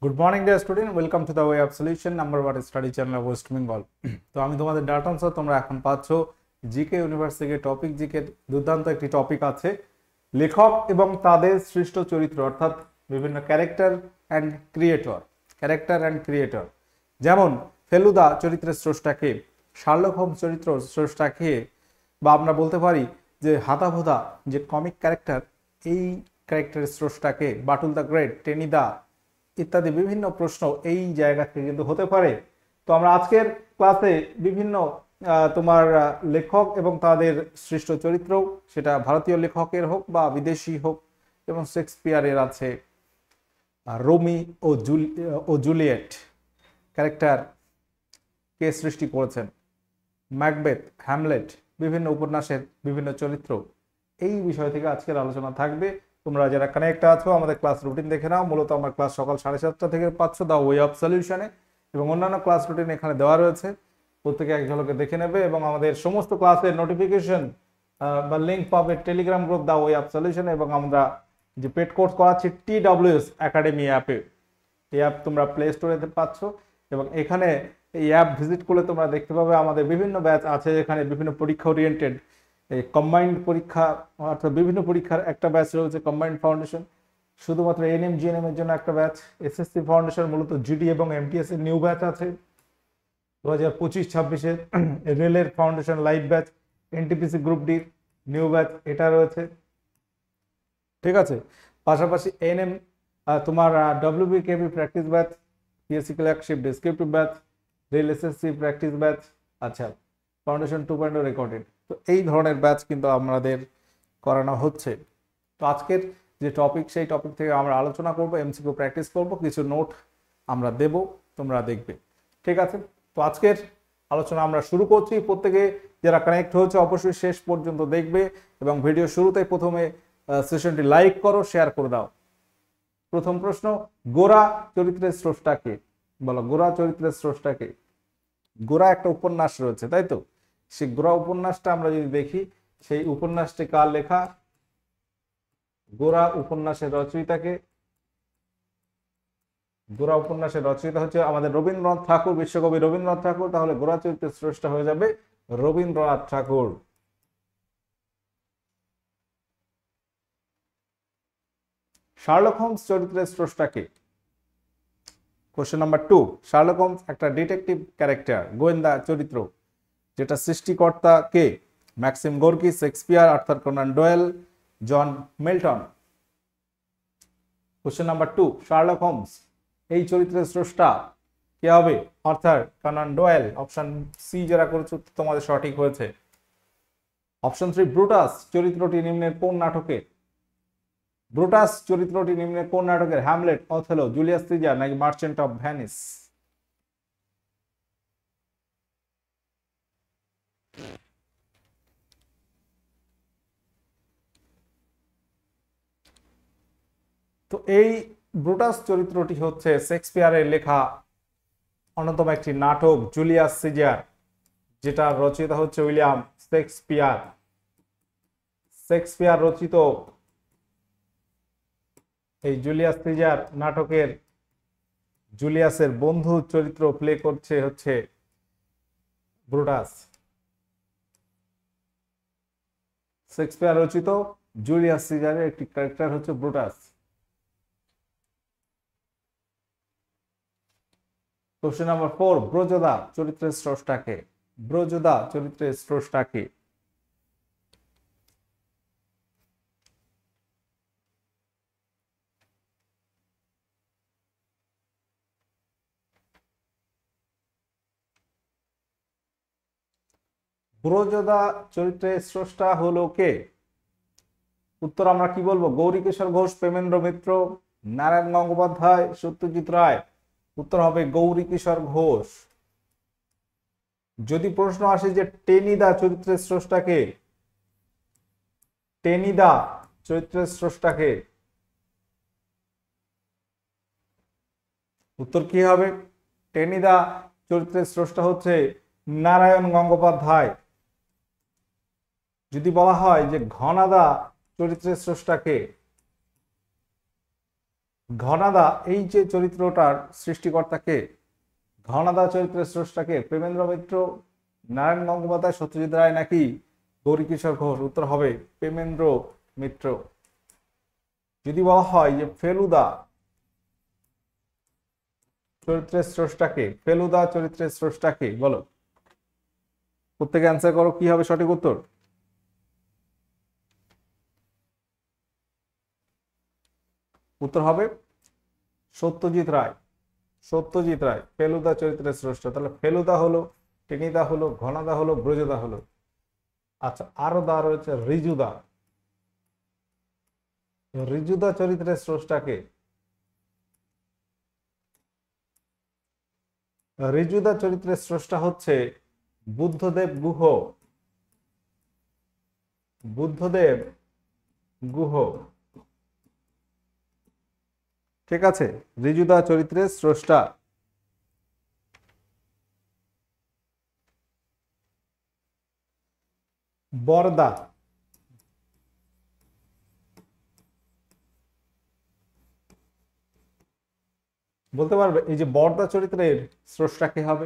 Good morning dear student, welcome to the way of solution number 1 study channel of West Bengal. তো আমি তোমাদের data answer, তোমরা এখন পাচ্ছ জিকে ইউনিভার্সিটি টপিক। জিকে দুর্দান্ত একটি টপিক আছে, লেখক এবং তাদের সৃষ্ট চরিত্র, অর্থাৎ বিভিন্ন ক্যারেক্টার অ্যান্ড ক্রিয়েটর। যেমন ফেলুদা চরিত্রের স্রষ্টাকে, শার্লক হোমস চরিত্র স্রষ্টাকে, বা আমরা বলতে পারি যে হাদাভোদা যে কমিক ক্যারেক্টার, এই ক্যারেক্টারের স্রষ্টাকে, বাটুল দ্য গ্রেট, টেনিদা ইত্যাদি বিভিন্ন প্রশ্ন এই জায়গা থেকে কিন্তু হতে পারে। তো আমরা আজকের ক্লাসে বিভিন্ন তোমার লেখক এবং তাদের সৃষ্ট চরিত্র, সেটা ভারতীয় লেখকের হোক বা বিদেশি হোক, যেমন শেক্সপিয়ারের আছে রোমি ও জুলিয়েট ক্যারেক্টার কে সৃষ্টি করেছেন, ম্যাকবেথ, হ্যামলেট, বিভিন্ন উপন্যাসের বিভিন্ন চরিত্র, এই বিষয় থেকে আজকের আলোচনা থাকবে। তোমরা যারা কানেক্ট আছো আমাদের ক্লাস রুটিন দেখে নাও। মূলত আমার ক্লাস সকাল 7:30 থেকে পাচ্ছ দ্য ওয়ে অফ সলিউশনে, এবং অন্যান্য ক্লাস রুটিন এখানে দেওয়া রয়েছে, প্রত্যেকে এক ঝলকে দেখে নেবে। এবং আমাদের সমস্ত ক্লাসের নোটিফিকেশন বা লিঙ্ক পাবে Telegram group the way of সলিউশনে, এবং আমরা যে পেড কোর্স করাচ্ছি TWS একাডেমি অ্যাপে, এই অ্যাপ তোমরা প্লে স্টোরে পাচ্ছ, এবং এখানে এই অ্যাপ ভিজিট করলে তোমরা দেখতে পাবে আমাদের বিভিন্ন ব্যাচ আছে। এখানে বিভিন্ন পরীক্ষা ওরিয়েন্টেড এই কম্বাইন্ড পরীক্ষা, অর্থাৎ বিভিন্ন পরীক্ষার একটা ব্যাচ রয়েছে কম্বাইন্ড ফাউন্ডেশন, শুধুমাত্র এনএম জিএনএম এর জন্য একটা ব্যাচ, এসএসসি ফাউন্ডেশন মূলত জিডি এবং এমটিএস এর নিউ ব্যাচ আছে 2025-26-এর, রেলের foundation live batch, NTPC group ডির নিউ ব্যাচ এটা রয়েছে, ঠিক আছে। পাশাপাশি এনএম তোমার WBKB practice batch, PSC clerkship descriptive batch, rail SSC practice batch, আচ্ছা ফাউন্ডেশন 2.0 রেকর্ডেড। তো এই ধরনের ব্যাচ কিন্তু আমাদের করানো হচ্ছে। তো আজকের যে টপিক, সেই টপিক থেকে আমরা আলোচনা করব, এমসিকিউ প্র্যাকটিস করব, কিছু নোট আমরা দেব, তোমরা দেখবে, ঠিক আছে। তো আজকের আলোচনা আমরা শুরু করছি। প্রত্যেকে যারা কানেক্ট হয়েছে অবশ্যই শেষ পর্যন্ত দেখবে, এবং ভিডিও শুরুতেই প্রথমে সেশনটি লাইক করো, শেয়ার করে দাও। প্রথম প্রশ্ন, গোরা চরিত্রের স্রষ্টাকে বলো। গোরা চরিত্রের স্রষ্টাকে? গোরা একটা উপন্যাস রয়েছে, তাই তো? সেই গোরা উপন্যাসটা আমরা যদি দেখি, সেই উপন্যাসটি কার লেখা? গোরা উপন্যাসের রচয়িতাকে? গোরা উপন্যাসের রচয়িতা হচ্ছে আমাদের রবীন্দ্রনাথ ঠাকুর, বিশ্বকবি রবীন্দ্রনাথ ঠাকুর। তাহলে গোরা চরিত্রের স্রষ্টা হয়ে যাবে রবীন্দ্রনাথ ঠাকুর। শার্লক হোমস চরিত্রের স্রষ্টাকে? কোশ্চেন নাম্বার 2, শার্লক হোমস একটা ডিটেকটিভ ক্যারেক্টার, গোয়েন্দা চরিত্র, যেটা সৃষ্টিকর্তা কে? Maxim Gorky, Shakespeare, Arthur Conan Doyle, John Milton. Question number 2, Sherlock Holmes এই চরিত্রের স্রষ্টা কে হবে? Arthur Conan Doyle. Option C যারা করেছে তোমাদের সঠিক হয়েছে। অপশন 3, ব্রুটাস চরিত্রটি নিম্নের কোন নাটকে? ব্রুটাস চরিত্রটি নিম্নের কোন নাটকের? হ্যামলেট, অথেলো, জুলিয়াস সিজার, নাকি মার্চেন্ট অফ ভেনিস? তো এই ব্রুটাস চরিত্রটি হচ্ছে শেক্সপিয়ারের লেখা অন্যতম একটি নাটক জুলিয়াস সিজার, যেটা রচিত হচ্ছে উইলিয়াম শেক্সপিয়ার। শেক্সপিয়ার রচিত এই জুলিয়াস সিজার নাটকের জুলিয়াসের বন্ধু চরিত্র প্লে করছে হচ্ছে ব্রুটাস। শেক্সপিয়ার রচিত জুলিয়াস সিজারের একটি ক্যারেক্টার হচ্ছে ব্রুটাস। কোশ্চেন নাম্বার 4, ব্রজদা চরিত্রের স্রষ্টাকে? ব্রজদা চরিত্রের স্রষ্টাকে? ব্রজদা চরিত্রের স্রষ্টা হলো কে? উত্তর আমরা কি বলবো? গৌরীকিশোর ঘোষ, প্রেমেন্দ্র মিত্র, নারায়ণ গঙ্গোপাধ্যায়, সত্যজিৎ রায়। উত্তর হবে গৌরীকিশোর ঘোষ। যদি প্রশ্ন আসে যে টেনিদা চরিত্রের স্রষ্টাকে, টেনিদা চরিত্রের স্রষ্টাকে, উত্তর কি হবে? টেনিদা চরিত্রের স্রষ্টা হচ্ছে নারায়ণ গঙ্গোপাধ্যায়। যদি বলা হয় যে ঘনাদা চরিত্রের স্রষ্টাকে, ঘনাদা এই যে চরিত্রটার সৃষ্টিকর্তাকে, ঘনাদা চরিত্রের স্রষ্টাকে প্রেমেন্দ্র মিত্র, নারায়ণ গঙ্গোপাধ্যায়, সত্যজিৎ রায় নাকি গৌরীকিশোর ঘোষ? উত্তর হবে প্রেমেন্দ্র মিত্র। যদি বলা হয় যে ফেলুদা চরিত্রের স্রষ্টাকে, ফেলুদা চরিত্রের স্রষ্টাকে বলো, প্রত্যেকে অ্যান্সার করো, কি হবে সঠিক উত্তর? উত্তর হবে সত্যজিৎ রায়। সত্যজিৎ রায় ফেলুদা চরিত্রের স্রষ্টা। তাহলে ফেলুদা হলো, টেনিদা হলো, ঘনাদা হলো, ব্রজদা হলো। আচ্ছা, আরো দা রয়েছে রিজুদা। রিজুদা চরিত্রের স্রষ্টাকে? রিজুদা চরিত্রের স্রষ্টা হচ্ছে বুদ্ধদেব গুহ। বুদ্ধদেব গুহ, ঠিক আছে, রিজুদা চরিত্রের স্রষ্টা। বরদা, বলতে পারবে এই যে বরদা চরিত্রের স্রষ্টা কে হবে?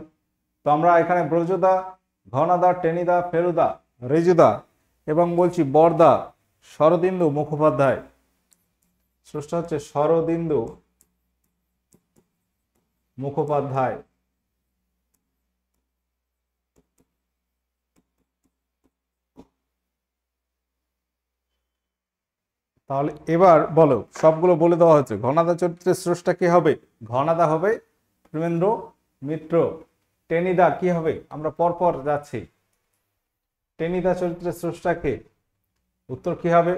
তো আমরা এখানে ব্রজদা, ঘনাদা, টেনিদা, ফেলুদা, রিজুদা এবং বলছি বরদা শরদিন্দু মুখোপাধ্যায়। স্রষ্টা হচ্ছে শরদিন্দু মুখোপাধ্যায়। তাহলে এবার বলো, সবগুলো বলে দেওয়া হচ্ছে। ঘনাদা চরিত্রের স্রষ্টা কি হবে? ঘনাদা হবে প্রেমেন্দ্র মিত্র। টেনিদা কি হবে? আমরা পরপর যাচ্ছি। টেনিদা চরিত্রের স্রষ্টাকে, উত্তর কি হবে?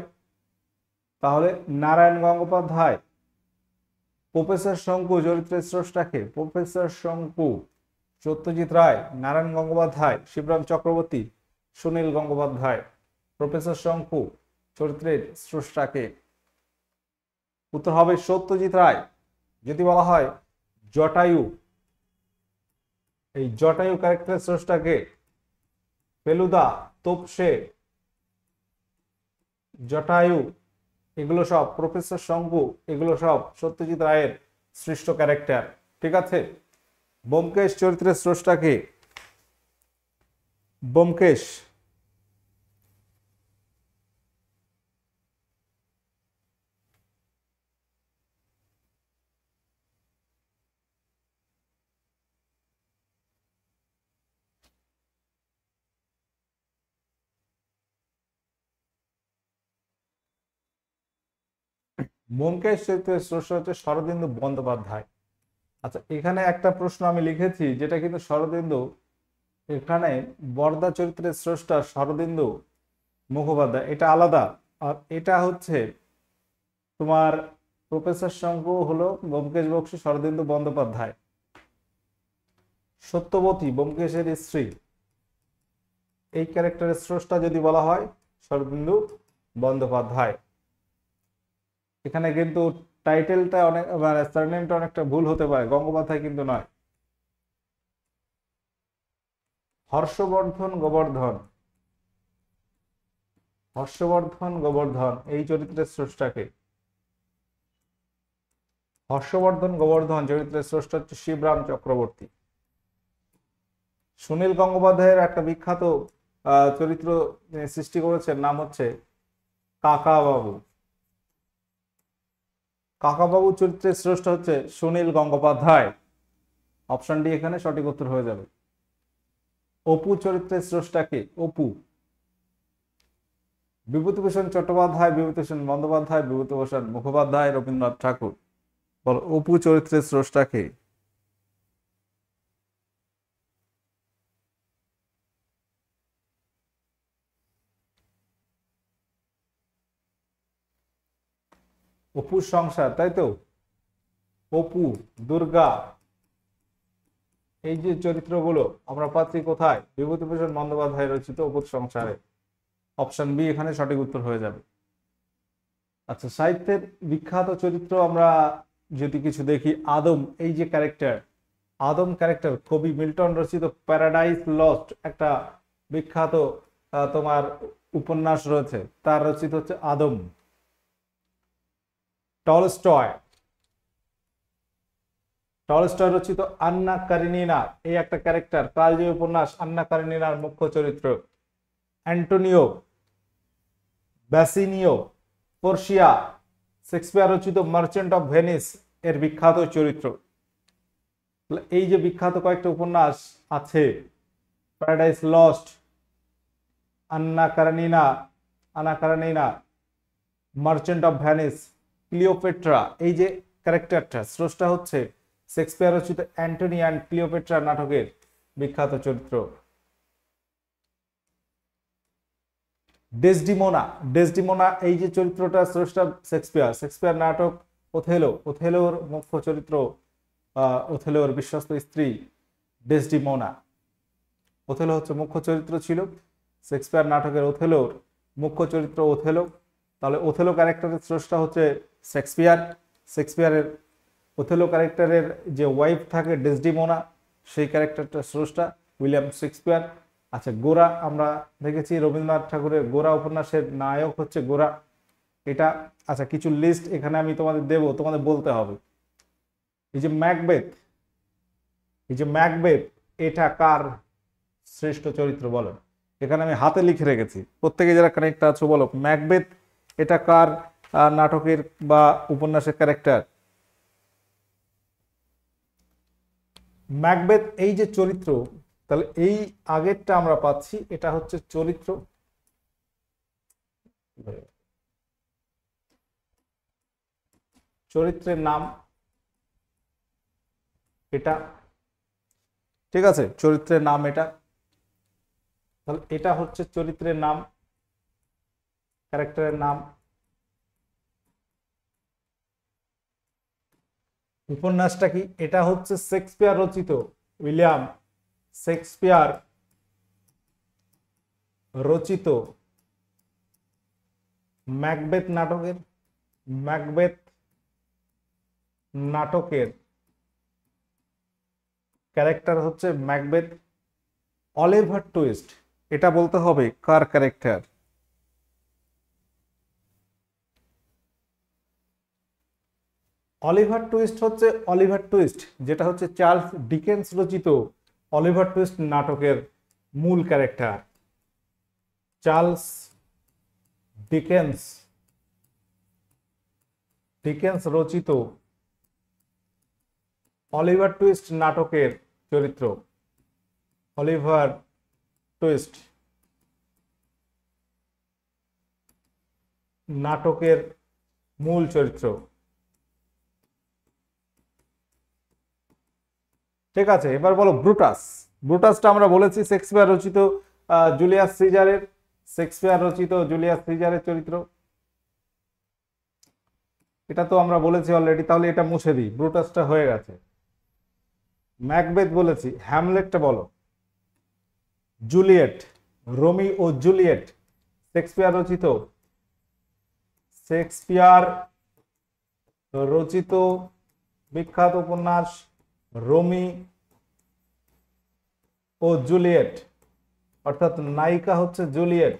তাহলে নারায়ণ গঙ্গোপাধ্যায়। প্রফেসর শঙ্কু চরিত্রের স্রষ্টাকে, প্রফেসর শঙ্কু। সত্যজিৎ রায়, নারায়ণ গঙ্গোপাধ্যায়, শিবরাম চক্রবর্তী, সুনীল গঙ্গোপাধ্যায়। প্রফেসর শঙ্কু চরিত্রের স্রষ্টাকে, উত্তর হবে সত্যজিৎ রায়। যদি বলা হয় জটায়ু, এই জটায়ু ক্যারেক্টারের স্রষ্টাকে? ফেলুদা, তোপসে, জটায়ু, এগুলো সব প্রফেসর শঙ্কু, এগুলো সব সত্যজিৎ রায়ের সৃষ্ট ক্যারেক্টার। ঠিক আছে। ব্যোমকেশ চরিত্রের স্রষ্টাকে? ব্যোমকেশ, ব্যোমকেশ চরিত্রের স্রষ্টা হচ্ছে শরদিন্দু বন্দ্যোপাধ্যায়। আচ্ছা, এখানে একটা প্রশ্ন আমি লিখেছি যেটা কিন্তু শরদিন্দু, এখানে বরদা চরিত্রের স্রষ্টা শরদিন্দু মুখোপাধ্যায়, এটা আলাদা। আর এটা হচ্ছে তোমার প্রফেসর শঙ্কু হলো ব্যোমকেশ বক্সী, শরদিন্দু বন্দ্যোপাধ্যায়। সত্যবতী ব্যোমকেশের স্ত্রী, এই ক্যারেক্টারের স্রষ্টা যদি বলা হয় শরদিন্দু বন্দ্যোপাধ্যায়। এখানে কিন্তু টাইটেলটা অনেক, মানে সারনেমটা অনেকটা ভুল হতে পারে, গঙ্গোপাধ্যায় কিন্তু নয়। হর্ষবর্ধন গোবর্ধন, হর্ষবর্ধন গোবর্ধন এই চরিত্রের স্রষ্টাকে? হর্ষবর্ধন গোবর্ধন চরিত্রের স্রষ্টা হচ্ছে শিবরাম চক্রবর্তী। সুনীল গঙ্গোপাধ্যায়ের একটা বিখ্যাত চরিত্র সৃষ্টি করেছেন, নাম হচ্ছে কাকা বাবু। কাকা বাবু চরিত্রের স্রষ্টা হচ্ছে সুনীল গঙ্গোপাধ্যায়। অপশন ডি এখানে সঠিক উত্তর হয়ে যাবে। অপু চরিত্রের স্রষ্টাকে? অপু বিভূতিভূষণ চট্টোপাধ্যায়, বিভূতিভূষণ বন্দ্যোপাধ্যায়, বিভূতিভূষণ মুখোপাধ্যায়, রবীন্দ্রনাথ ঠাকুর। বল, অপু চরিত্রের স্রষ্টাকে? অপুর সংসার, তাই তো? অপু, দুর্গা, এই যে চরিত্রগুলো আমরা পাচ্ছি কোথায়? বিভূতিভূষণ বন্দ্যোপাধ্যায় রচিত অপুর সংসারে। অপশন বি এখানে সঠিক উত্তর হয়ে যাবে। আচ্ছা, সাহিত্যের বিখ্যাত চরিত্র আমরা যদি কিছু দেখি, আদম, এই যে ক্যারেক্টার, আদম ক্যারেক্টার কবি মিল্টন রচিত প্যারাডাইস লস্ট একটা বিখ্যাত তোমার উপন্যাস রয়েছে, তার রচিত হচ্ছে আদম। টলস্টয়, টলস্টয় রচিত আন্না কারেনিনা এই একটা ক্যারেক্টার, কালজয়ী উপন্যাস আন্না কারেনিনার মুখ্য চরিত্র। অ্যান্টোনিও ব্যাসিনিও পোর্শিয়া শেক্সপিয়ার রচিত মার্চেন্ট অফ ভেনিস এর বিখ্যাত চরিত্র। এই যে বিখ্যাত কয়েকটা উপন্যাস আছে, paradise lost, Anna Karenina, merchant of Venice, Cleopatra, এই যে ক্যারেক্টারটা স্রষ্টা হচ্ছে শেক্সপিয়ার রচিত অ্যান্টনি অ্যান্ড ক্লিওপেট্রা নাটকের বিখ্যাত চরিত্র। ডেসডিমোনা এই যে চরিত্রটা স্রষ্টা শেক্সপিয়ার নাটক ওথেলোর মুখ্য চরিত্র, ওথেলোর বিশ্বস্ত স্ত্রী ডেসডিমোনা। ওথেলো হচ্ছে মুখ্য চরিত্র ছিল শেক্সপিয়ার নাটকের, ওথেলোর মুখ্য চরিত্র ওথেলো। তাহলে ওথেলো ক্যারেক্টারের স্রষ্টা হচ্ছে শেক্সপিয়ারের ওথেলো ক্যারেক্টারের যে ওয়াইফ থাকে ডেসডিমোনা, সেই ক্যারেক্টারটা স্রষ্টা উইলিয়াম শেক্সপিয়ার। আচ্ছা, গোরা আমরা দেখেছি রবীন্দ্রনাথ ঠাকুরের গোরা উপন্যাসের নায়ক হচ্ছে গোরা, এটা। আচ্ছা, কিছু লিস্ট এখানে আমি তোমাদের দেব, তোমাদের বলতে হবে। এই যে ম্যাকবেথ এটা কার শ্রেষ্ঠ চরিত্র বলো? এখানে আমি হাতে লিখে রেখেছি, প্রত্যেকে যারা কানেক্ট আছো বলো ম্যাকবেথ এটা কার নাটকের বা উপন্যাসের ক্যারেক্টার? ম্যাকবেথ এই যে চরিত্র, তাহলে এই আগেরটা আমরা পাচ্ছি, এটা হচ্ছে চরিত্র, চরিত্রের নাম এটা, ঠিক আছে, চরিত্রের নাম এটা। তাহলে এটা হচ্ছে চরিত্রের নাম, ক্যারেক্টারের নাম। উপন্যাসটা কি? এটা হচ্ছে শেক্সপিয়ার রচিত, উইলিয়াম শেক্সপিয়ার রচিত ম্যাকবেথ নাটকের ক্যারেক্টার হচ্ছে ম্যাকবেথ। অলিভার টুইস্ট এটা বলতে হবে কার ক্যারেক্টার? অলিভার টুইস্ট যেটা হচ্ছে চার্লস ডিকেন্স রচিত অলিভার টুইস্ট নাটকের মূল ক্যারেক্টার। চার্লস ডিকেন্স রচিত অলিভার টুইস্ট নাটকের চরিত্র, অলিভার টুইস্ট নাটকের মূল চরিত্র। ঠিক আছে, এবার বলো ব্রুটাসটা আমরা বলেছি শেক্সপিয়ার রচিত জুলিয়াস সিজারের চরিত্র। এটা তো আমরা বলেছি অলরেডি, তাহলে এটা মুছে দিই, ব্রুটাসটা হয়ে গেছে। ম্যাকবেথ বলেছি, হ্যামলেটটা বলো। জুলিয়েট, রোমি ও জুলিয়েট শেক্সপিয়ার রচিত বিখ্যাত উপন্যাস রোমি ও জুলিয়েট, অর্থাৎ নায়িকা হচ্ছে জুলিয়েট,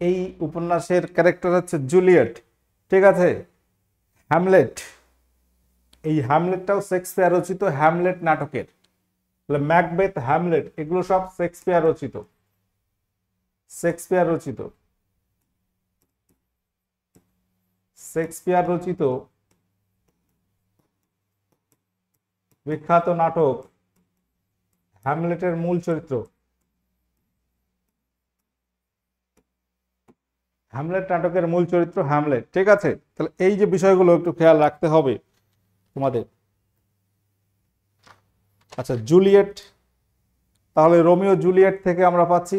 এই উপন্যাসের ক্যারেক্টার হচ্ছে জুলিয়েট। ঠিক আছে, হ্যামলেট, এই হ্যামলেটটাও শেক্সপিয়ার রচিত, হ্যামলেট নাটকের। ম্যাকবেথ, হ্যামলেট এগুলো সব শেক্সপিয়ার রচিত বিখ্যাত নাটক হ্যামলেটের মূল চরিত্র। হ্যামলেট নাটকের মূল চরিত্র হ্যামলেট। ঠিক আছে, তাহলে এই যে বিষয়গুলো একটু খেয়াল রাখতে হবে তোমাদের। আচ্ছা, জুলিয়েট, তাহলে রোমিও জুলিয়েট থেকে আমরা পাচ্ছি।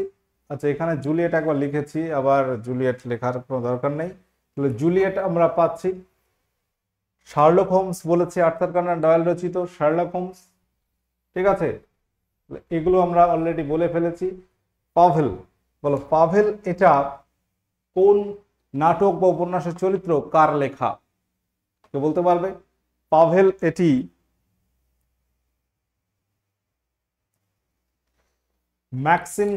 আচ্ছা, এখানে জুলিয়েট একবার লিখেছি, আবার জুলিয়েট লেখার কোনো দরকার নেই। তাহলে জুলিয়েট আমরা পাচ্ছি। শার্লক হোমস বলেছি আর্থার কনান ডয়েল রচিত শার্লক হোমস। ঠিক আছে, এগুলো আমরা অলরেডি বলে ফেলেছি। পাভেল, বলো পাভেল এটা কোন নাটক বা উপন্যাসের চরিত্র, কার লেখা? কেউ বলতে পারবে? পাভেল এটি ম্যাক্সিম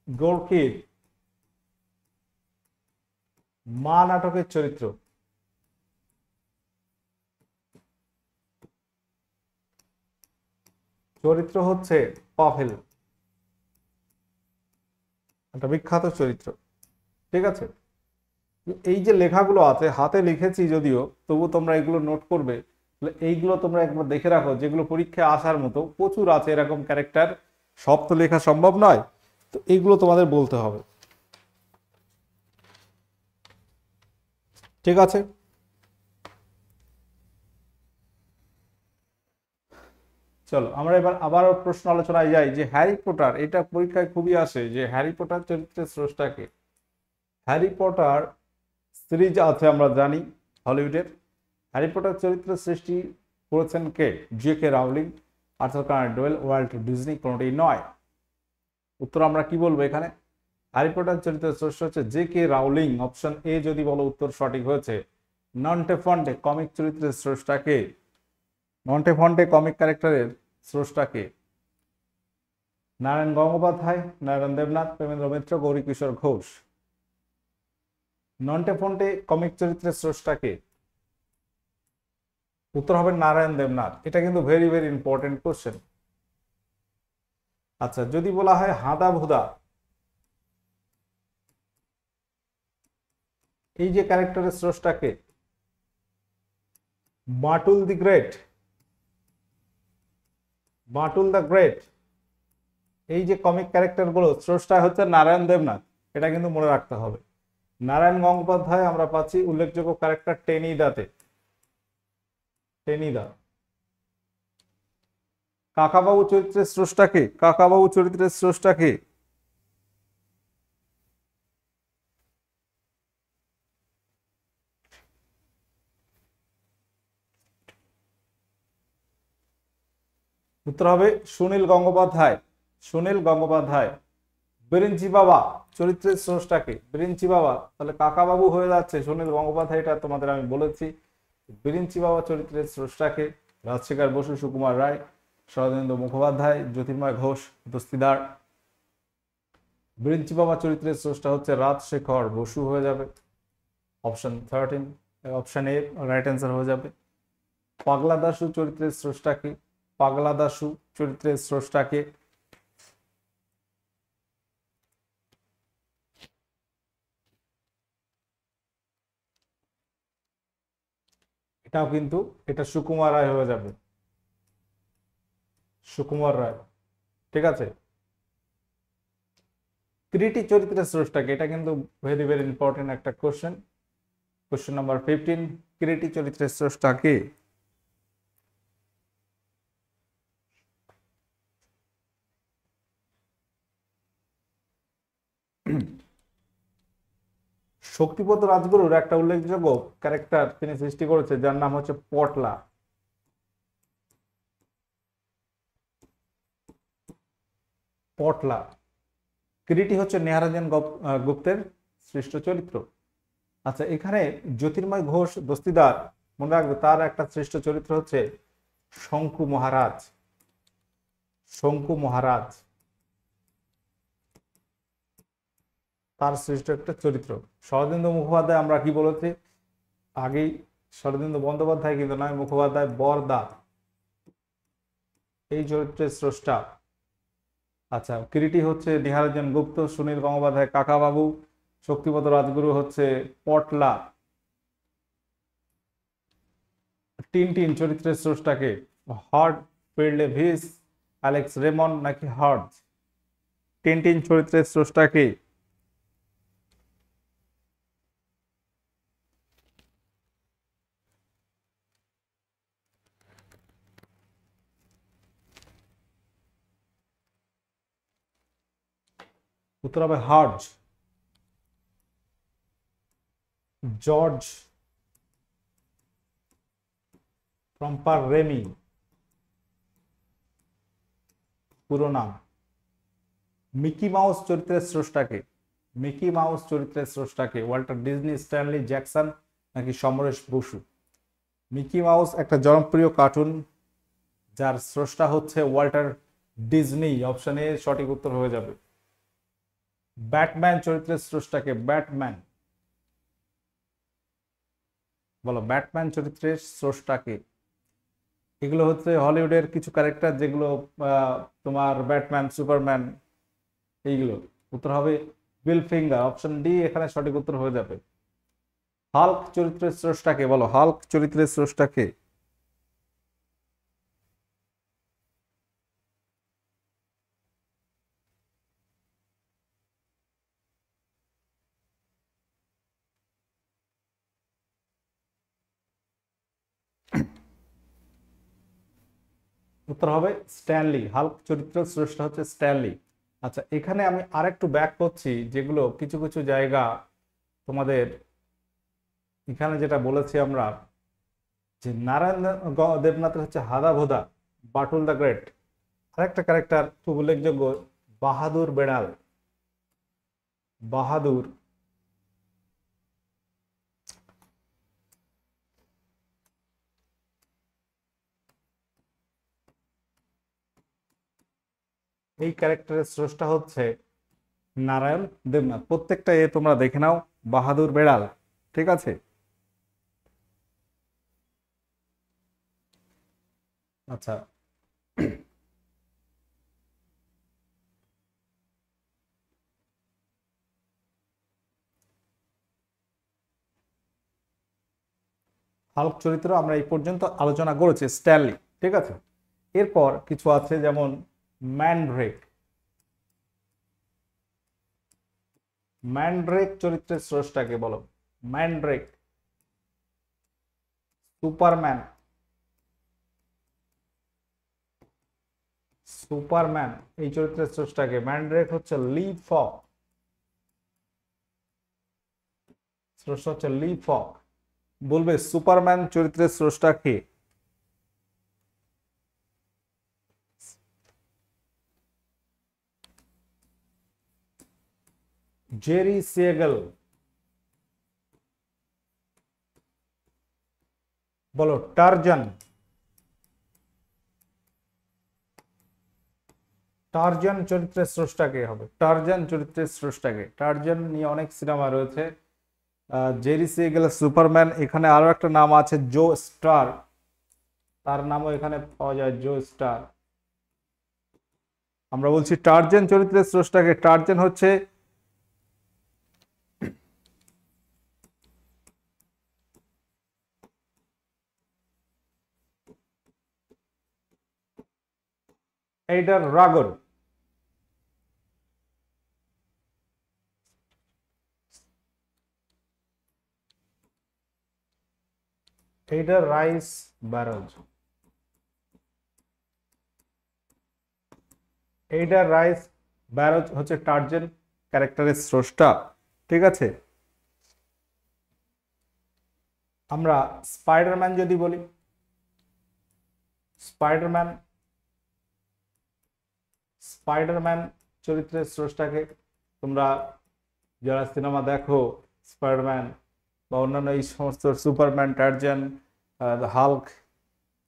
গোর্কির মা নাটকের চরিত্র। চরিত্র হচ্ছে পাভেল, একটা বিখ্যাত চরিত্র। ঠিক আছে, এই যে লেখাগুলো আছে হাতে লিখেছি যদিও, তবু তোমরা এগুলো নোট করবে। এইগুলো তোমরা একবার দেখে রাখো, যেগুলো পরীক্ষায় আসার মতো প্রচুর আছে এরকম ক্যারেক্টার, সব তো লেখা সম্ভব নয়, তো এইগুলো তোমাদের বলতে হবে। ঠিক আছে, চলো আমরা এবার আবারও প্রশ্ন আলোচনায় যাই যে হ্যারি পটার, এটা পরীক্ষায় খুবই আসে যে হ্যারি পটার চরিত্রের স্রষ্টাকে। হ্যারি পটার সিরিজ আছে আমরা জানি হলিউডের, হ্যারি পটার চরিত্রের সৃষ্টি করেছেন কে? J K Rowling, Arthur Conan Doyle, Walt Disney, কোনোটি নয়। উত্তর আমরা কি বলবো এখানে? হ্যারি পটার চরিত্রের স্রষ্টা হচ্ছে J K Rowling, option A যদি বলো উত্তর সঠিক হয়েছে। নন্টে ফন্টে কমিক চরিত্রের স্রষ্টাকে? নন্টে ফন্টে কমিক ক্যারেক্টারের স্রষ্টাকে? নারায়ণ গঙ্গোপাধ্যায়, নারায়ণ দেবনাথ, প্রেমেন্দ্র মিত্র, গৌরী কিশোর ঘোষ। নন্টে ফন্টে কমিক চরিত্রের স্রষ্টাকে? উত্তর হবে নারায়ণ দেবনাথ। এটা কিন্তু ভেরি ভেরি ইম্পর্টেন্ট কোশ্চেন। আচ্ছা, যদি বলা হয় হাদা ভুদা, এই যে ক্যারেক্টারের স্রষ্টাকে? Bantul the great, Bantul the great, এই যে কমিক ক্যারেক্টার গুলো স্রষ্টা হচ্ছে নারায়ণ দেবনাথ, এটা কিন্তু মনে রাখতে হবে। নারায়ণ গঙ্গোপাধ্যায় আমরা পাচ্ছি উল্লেখযোগ্য ক্যারেক্টার টেনিদাতে, টেনিদা। কাকাবাবু চরিত্রের স্রষ্টাকে? কাকাবাবু চরিত্রের স্রষ্টাকে? উত্তর হবে সুনীল গঙ্গোপাধ্যায়, সুনীল গঙ্গোপাধ্যায়। বিরিঞ্চি বাবা চরিত্রের স্রষ্টাকে? বিরিঞ্চি বাবা, তাহলে কাকাবাবু হয়ে যাচ্ছে সুনীল গঙ্গোপাধ্যায়, এটা তোমাদের আমি বলেছি। বিরিঞ্চি বাবা চরিত্রের স্রষ্টাকে? রাজশেখর বসু, সুকুমার রায়, শরদিন্দু মুখোপাধ্যায়, জ্যোতির্ময় ঘোষ, দস্তিদার। বিরিঞ্চি বাবা চরিত্রের স্রষ্টা হচ্ছে রাজশেখর বসু হয়ে যাবে, option 13, option A right answer হয়ে যাবে। পাগলা দাশু চরিত্রের স্রষ্টাকে? পাগলা দাশু চরিত্রের স্রষ্টাকে? এটাও কিন্তু, এটা সুকুমার রায় হয়ে যাবে, সুকুমার রায়। ঠিক আছে, কিরিটি চরিত্রের স্রষ্টাকে? এটা কিন্তু ভেরি ভেরি ইম্পর্টেন্ট একটা কোশ্চেন। কোশ্চেন নাম্বার 15, কিরিটি চরিত্রের স্রষ্টাকে? শক্তিপদ রাজগুরুর একটা উল্লেখযোগ্য ক্যারেক্টার তিনি সৃষ্টি করেছে, যার নাম হচ্ছে পটলা। পটলা। কিরিটি হচ্ছে নেহারাজন গুপ্তের সৃষ্ট চরিত্র। আচ্ছা, এখানে জ্যোতির্ময় ঘোষ দস্তিদার, মনে রাখবে তার একটা সৃষ্ট চরিত্র হচ্ছে শঙ্কু মহারাজ, শঙ্কু মহারাজ তার সৃষ্ট একটা চরিত্র। শরদিন্দু মুখোপাধ্যায় আমরা কি বলেছি আগেই? শরদিন্দু বন্দ্যোপাধ্যায় কিন্তু নয়, মুখোপাধ্যায় বরদা এই চরিত্রের স্রষ্টা। আচ্ছা, কিরিটি হচ্ছে নিহারজন গুপ্ত, সুনীল গঙ্গোপাধ্যায় কাকাবাবু, শক্তিপদ রাজগুরু হচ্ছে পটলা। টিনটিন চরিত্রের স্রষ্টাকে? হর্ড পিরলেভিস, অ্যালেক্স রেমন্ড নাকি হর্জ? টিনটিন চরিত্রের স্রষ্টাকে? উত্তর হবে হর্জ, জর্জ প্রম্পার রেমি পুরো নাম। মিকি মাউস চরিত্রের স্রষ্টাকে? মিকি মাউস চরিত্রের স্রষ্টাকে? ওয়াল্টার ডিজনি, স্ট্যানলি জ্যাকসন নাকি সমরেশ বসু? মিকি মাউস একটা জনপ্রিয় কার্টুন, যার স্রষ্টা হচ্ছে ওয়াল্টার ডিজনি, অপশন এ সঠিক উত্তর হয়ে যাবে। ব্যাটম্যান চরিত্রের স্রষ্টাকে? ব্যাটম্যান বলো, ব্যাটম্যান চরিত্রের স্রষ্টাকে? এগুলো হচ্ছে হলিউডের কিছু ক্যারেক্টার, যেগুলো তোমার ব্যাটম্যান, সুপারম্যান, এইগুলো। উত্তর হবে বিল ফিঙ্গার, অপশন ডি এখানে সঠিক উত্তর হয়ে যাবে। হাল্ক চরিত্রের স্রষ্টাকে বলো, হাল্ক চরিত্রের স্রষ্টাকে। উত্তর হবে স্ট্যানলি, হাল্ক চরিত্রের স্রষ্টা হচ্ছে স্ট্যানলি। আচ্ছা, এখানে আমি আরেকটু ব্যাক করছি, যেগুলো কিছু কিছু জায়গা তোমাদের এখানে যেটা বলেছি আমরা, যে নারায়ণ দেবনাথের হচ্ছে হাদা ভোদা, বাটুল দ্য গ্রেট। আরেকটা ক্যারেক্টার খুব উল্লেখযোগ্য, বাহাদুর বেড়াল, বাহাদুর। এই ক্যারেক্টারের স্রষ্টা হচ্ছে নারায়ণ দেবনাথ। প্রত্যেকটা এ তোমরা দেখে নাও, বাহাদুর বেড়াল। ঠিক আছে। আচ্ছা, হাল্ক চরিত্র আমরা এই পর্যন্ত আলোচনা করেছি, স্ট্যানলি। ঠিক আছে। এরপর কিছু আছে, যেমন ম্যানড্রেক। ম্যানড্রেক চরিত্রের স্রষ্টাকে বলো। ম্যানড্রেক, সুপারম্যান, সুপারম্যান এই চরিত্রের স্রষ্টাকে। ম্যানড্রেক হচ্ছে লি ফক, স্রষ্টা হচ্ছে লি ফক। বলবে সুপারম্যান চরিত্রের স্রষ্টা কে? জেরি সিয়েগেল। বলো টারজান। টারজান চরিত্রের স্রষ্টা কে হবে? টারজান চরিত্রের স্রষ্টা কে? টারজান নিয়ে অনেক সিনেমা রয়েছে। Jerry Siegel Superman. এখানে আরো একটা নাম আছে, জো স্টার, তার নামও এখানে পাওয়া যায়, জো স্টার। আমরা বলছি টারজান চরিত্রের স্রষ্টাকে। টারজান হচ্ছে এইডার রাগর। Edgar Rice Burroughs. Edgar Rice Burroughs হচ্ছে টারজান ক্যারেক্টারের স্রষ্টা। ঠিক আছে। আমরা স্পাইডারম্যান যদি বলি, স্পাইডারম্যান, স্পাইডারম্যান চরিত্রের স্রষ্টাকে। তোমরা যারা সিনেমা দেখো, স্পাইডারম্যান বা অন্যান্য এই সমস্ত সুপারম্যান, টারজান, হাল্ক,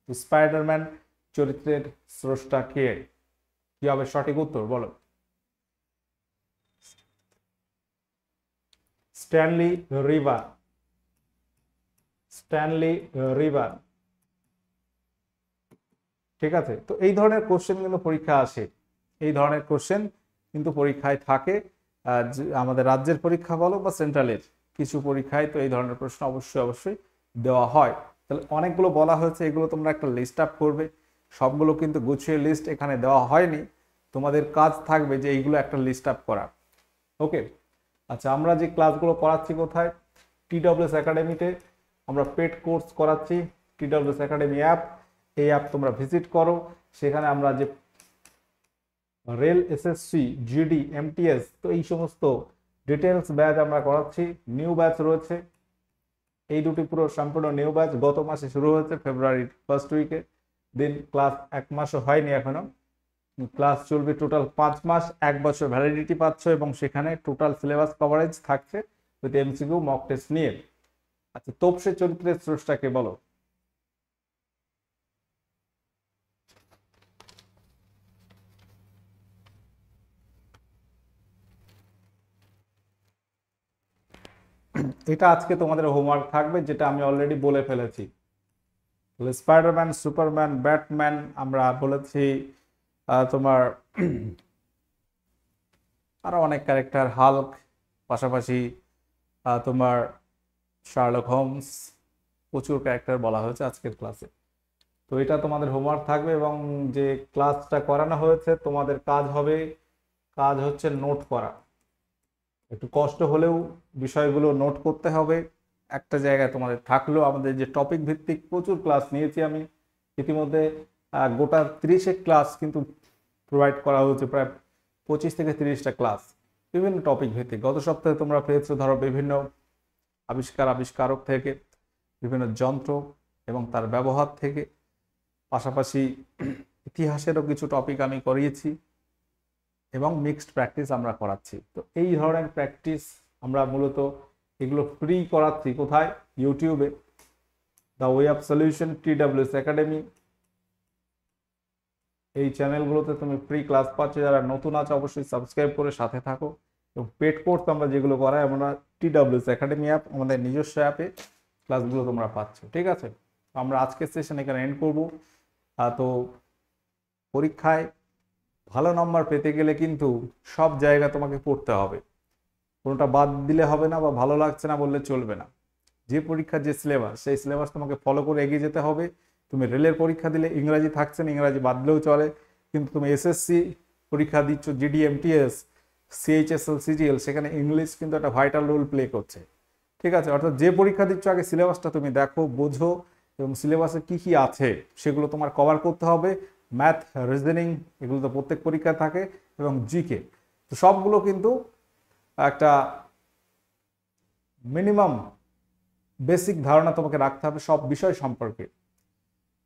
স্পাইডারম্যান চরিত্রের স্রষ্টা কে? কি হবে সঠিক উত্তর বলো? Stanley river, Stanley river. ঠিক আছে। তো এই ধরনের কোশ্চেন কিন্তু পরীক্ষা আসে, এই ধরনের কোশ্চেন কিন্তু পরীক্ষায় থাকে। আমাদের রাজ্যের পরীক্ষা বলো বা সেন্ট্রালের কিছু পরীক্ষায় তো এই ধরনের প্রশ্ন অবশ্যই অবশ্যই দেওয়া হয়। তাহলে অনেকগুলো বলা হয়েছে, এগুলো তোমরা একটা লিস্ট আপ করবে। সবগুলো কিন্তু গুছিয়ে লিস্ট এখানে দেওয়া হয়নি, তোমাদের কাজ থাকবে যে এইগুলো একটা লিস্ট আপ করা। ওকে। আচ্ছা, আমরা যে ক্লাসগুলো করাচ্ছি কোথায়? TWS একাডেমিতে আমরা পেড কোর্স করাচ্ছি, TWS একাডেমি অ্যাপ। এই অ্যাপ তোমরা ভিজিট করো। সেখানে আমরা যে রেল, SSC, GD, MTS, তো এই সমস্ত ডিটেলস ব্যাচ আমরা করাচ্ছি। নিউ ব্যাচ রয়েছে, এই দুটি পুরো সম্পূর্ণ নিউ ব্যাচ গত মাসে শুরু হয়েছে, ফেব্রুয়ারির ফার্স্ট উইকে। দিন ক্লাস এক মাসও হয়নি এখনো। ক্লাস চলবে টোটাল 5 মাস, 1 বছর ভ্যালিডিটি পাচ্ছ, এবং সেখানে টোটাল সিলেবাস কভারেজ থাকছে উইথ MCQ মক টেস্ট নিয়ে। আচ্ছা, তোপসে চরিত্রের স্রষ্টাকে বলো। এটা আজকে তোমাদের হোমওয়ার্ক থাকবে, যেটা আমি অলরেডি বলে ফেলেছি। স্পাইডারম্যান, সুপারম্যান, ব্যাটম্যান, আমরা বলেছি তোমার আরো অনেক ক্যারেক্টার, হাল্ক, পাশাপাশি তোমার শার্লক হোমস, প্রচুর ক্যারেক্টার বলা হয়েছে আজকের ক্লাসে। তো এটা তোমাদের হোমওয়ার্ক থাকবে, এবং যে ক্লাসটা করানো হয়েছে তোমাদের কাজ হচ্ছে নোট করা। একটু কষ্ট হলেও বিষয়গুলো নোট করতে হবে। একটা জায়গায় তোমাদের থাকলেও, আমাদের যে টপিক ভিত্তিক প্রচুর ক্লাস নিয়েছি আমি ইতিমধ্যে, গোটা 30 ক্লাস কিন্তু প্রোভাইড করা হয়েছে, প্রায় 25 থেকে 30টা ক্লাস বিভিন্ন টপিক ভিত্তিক। গত সপ্তাহে তোমরা পেয়েছো ধরো বিভিন্ন আবিষ্কারক থেকে, বিভিন্ন যন্ত্র এবং তার ব্যবহার থেকে, পাশাপাশি ইতিহাসেরও কিছু টপিক আমি করিয়েছি, এবং মিক্সড প্র্যাকটিস আমরা করাচ্ছি। তো এই ধরনের প্র্যাকটিস আমরা মূলত এগুলো ফ্রি করাচ্ছি কোথায়? ইউটিউবে, the way of solution, TWS academy, এই চ্যানেলগুলোতে তুমি ফ্রি ক্লাস পাচ্ছ। যারা নতুন আছে অবশ্যই সাবস্ক্রাইব করে সাথে থাকো। এবং পেড কোর্স আমরা যেগুলো করাই, আমরা TWS একাডেমি অ্যাপ, আমাদের নিজস্ব অ্যাপে ক্লাসগুলো তোমরা পাচ্ছ। ঠিক আছে, আমরা আজকের সেশন এখানে এন্ড করবো। তো পরীক্ষায় ভালো নম্বর পেতে গেলে কিন্তু সব জায়গা তোমাকে পড়তে হবে, কোনোটা বাদ দিলে হবে না, বা ভালো লাগছে না বললে চলবে না। যে পরীক্ষার যে সিলেবাস, সেই সিলেবাস তোমাকে ফলো করে এগিয়ে যেতে হবে। তুমি রেলের পরীক্ষা দিলে ইংরাজি থাকছে না, ইংরাজি বাদ দিলেও চলে, কিন্তু তুমি SSC পরীক্ষা দিচ্ছ, GD, MTS, CHSL, CGL, সেখানে ইংলিশ কিন্তু একটা ভাইটাল রোল প্লে করছে। ঠিক আছে, অর্থাৎ যে পরীক্ষা দিচ্ছ আগে সিলেবাসটা তুমি দেখো, বোঝো, এবং সিলেবাসে কি কি আছে সেগুলো তোমার কভার করতে হবে। ম্যাথ, রিজনিং, এগুলো তো প্রত্যেক পরীক্ষায় থাকে, এবং জিকে, তো সবগুলো কিন্তু একটা মিনিমাম বেসিক ধারণা তোমাকে রাখতে হবে সব বিষয় সম্পর্কে।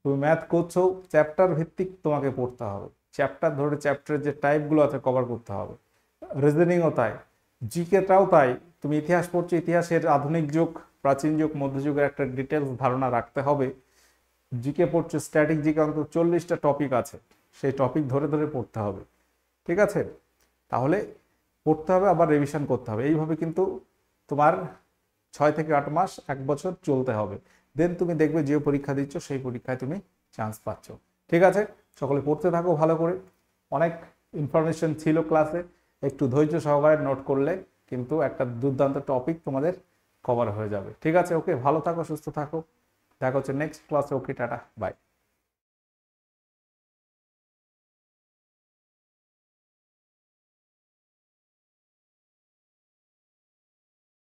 তুমি ম্যাথ করছো, চ্যাপ্টার ভিত্তিক তোমাকে পড়তে হবে, চ্যাপ্টার ধরে চ্যাপ্টারের যে টাইপগুলো আছে কভার করতে হবে। রিজনিংও তাই, জিকেটাও তাই। তুমি ইতিহাস পড়ছো, ইতিহাসের আধুনিক যুগ, প্রাচীন যুগ, মধ্যযুগের একটা ডিটেলস ধারণা রাখতে হবে। জিকে পড়ছো, স্ট্যাটিক জিকে অন্তত 40টা টপিক আছে, সেই টপিক ধরে ধরে পড়তে হবে। ঠিক আছে, তাহলে পড়তে হবে, আবার রিভিশন করতে হবে। এইভাবে কিন্তু তোমার 6 থেকে 8 মাস, 1 বছর চলতে হবে। দেন তুমি দেখবে যে পরীক্ষা দিচ্ছ সেই পরীক্ষায় তুমি চান্স পাচ্ছ। ঠিক আছে, সকলে পড়তে থাকো ভালো করে। অনেক ইনফরমেশন ছিল ক্লাসে, একটু ধৈর্য সহকারে নোট করলে কিন্তু একটা দুর্দান্ত টপিক তোমাদের কভার হয়ে যাবে। ঠিক আছে, ওকে, ভালো থাকো, সুস্থ থাকো, দেখা হচ্ছে নেক্সট ক্লাসে। ওকে, টাটা, বাই।